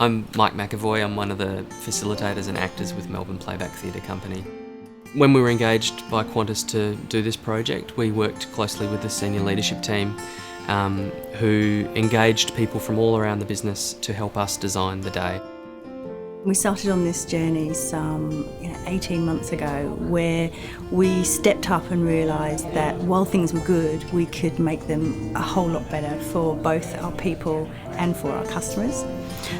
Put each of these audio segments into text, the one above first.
I'm Mike McAvoy. I'm one of the facilitators and actors with Melbourne Playback Theatre Company. When we were engaged by Qantas to do this project, we worked closely with the senior leadership team who engaged people from all around the business to help us design the day. We started on this journey some 18 months ago, where we stepped up and realised that while things were good, we could make them a whole lot better for both our people and for our customers.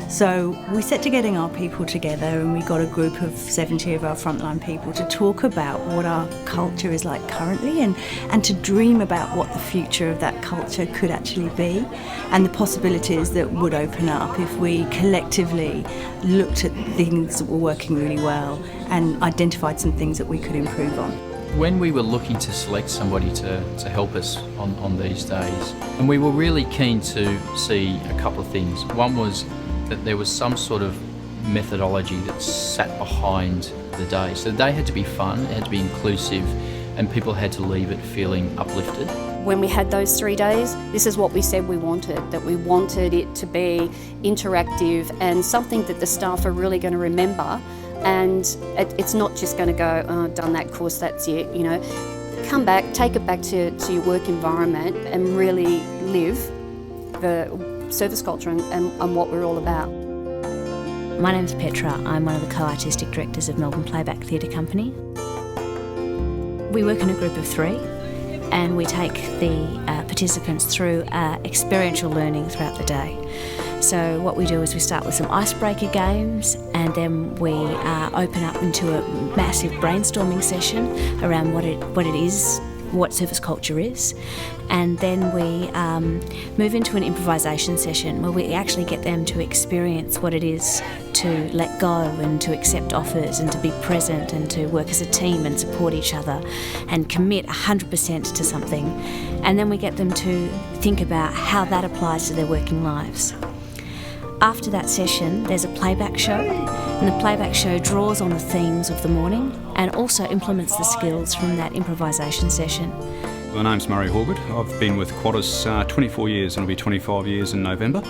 So we set to getting our people together, and we got a group of 70 of our frontline people to talk about what our culture is like currently and to dream about what the future of that culture could actually be and the possibilities that would open up if we collectively looked at things that were working really well and identified some things that we could improve on. When we were looking to select somebody to help us on these days, and we were really keen to see a couple of things. One was that there was some sort of methodology that sat behind the day. So the day had to be fun, it had to be inclusive, and people had to leave it feeling uplifted. When we had those 3 days, this is what we said we wanted, that we wanted it to be interactive and something that the staff are really going to remember. And it's not just going to go, oh, done that course, that's it, Come back, take it back to your work environment and really live the service culture and what we're all about. My name's Petra. I'm one of the co-artistic directors of Melbourne Playback Theatre Company. We work in a group of 3 and we take the participants through experiential learning throughout the day. So what we do is we start with some icebreaker games, and then we open up into a massive brainstorming session around what it is, what service culture is, and then we move into an improvisation session where we actually get them to experience what it is to let go and to accept offers and to be present and to work as a team and support each other and commit 100% to something. And then we get them to think about how that applies to their working lives. After that session, there's a playback show, and the playback show draws on the themes of the morning and also implements the skills from that improvisation session. My name's Murray Horgood. I've been with Qantas 24 years and it'll be 25 years in November.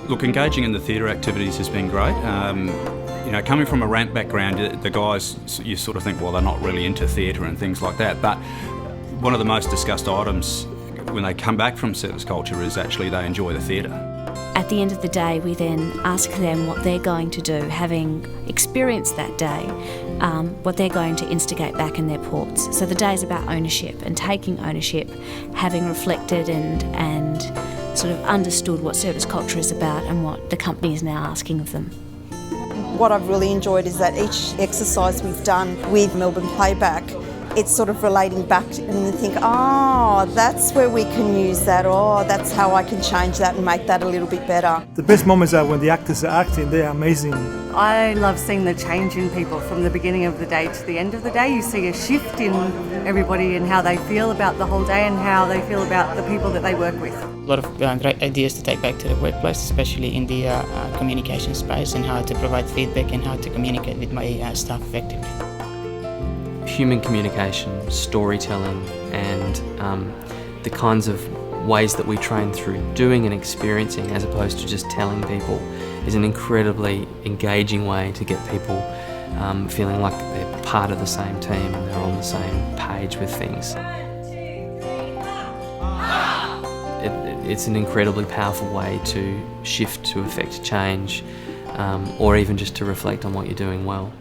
Look, engaging in the theatre activities has been great. Coming from a rant background, the guys, you sort of think, well, they're not really into theatre and things like that, but one of the most discussed items when they come back from service culture is actually they enjoy the theatre. At the end of the day, we then ask them what they're going to do, having experienced that day, what they're going to instigate back in their ports. So the day is about ownership and taking ownership, having reflected and sort of understood what service culture is about and what the company is now asking of them. What I've really enjoyed is that each exercise we've done with Melbourne Playback, it's sort of relating back and you think, oh, that's where we can use that, oh, that's how I can change that and make that a little bit better. The best moments are when the actors are acting, they are amazing. I love seeing the change in people from the beginning of the day to the end of the day. You see a shift in everybody and how they feel about the whole day and how they feel about the people that they work with. A lot of great ideas to take back to the workplace, especially in the communication space, and how to provide feedback and how to communicate with my staff effectively. Human communication, storytelling, and the kinds of ways that we train through doing and experiencing as opposed to just telling people is an incredibly engaging way to get people feeling like they're part of the same team and they're on the same page with things. It's an incredibly powerful way to shift, to affect change, or even just to reflect on what you're doing well.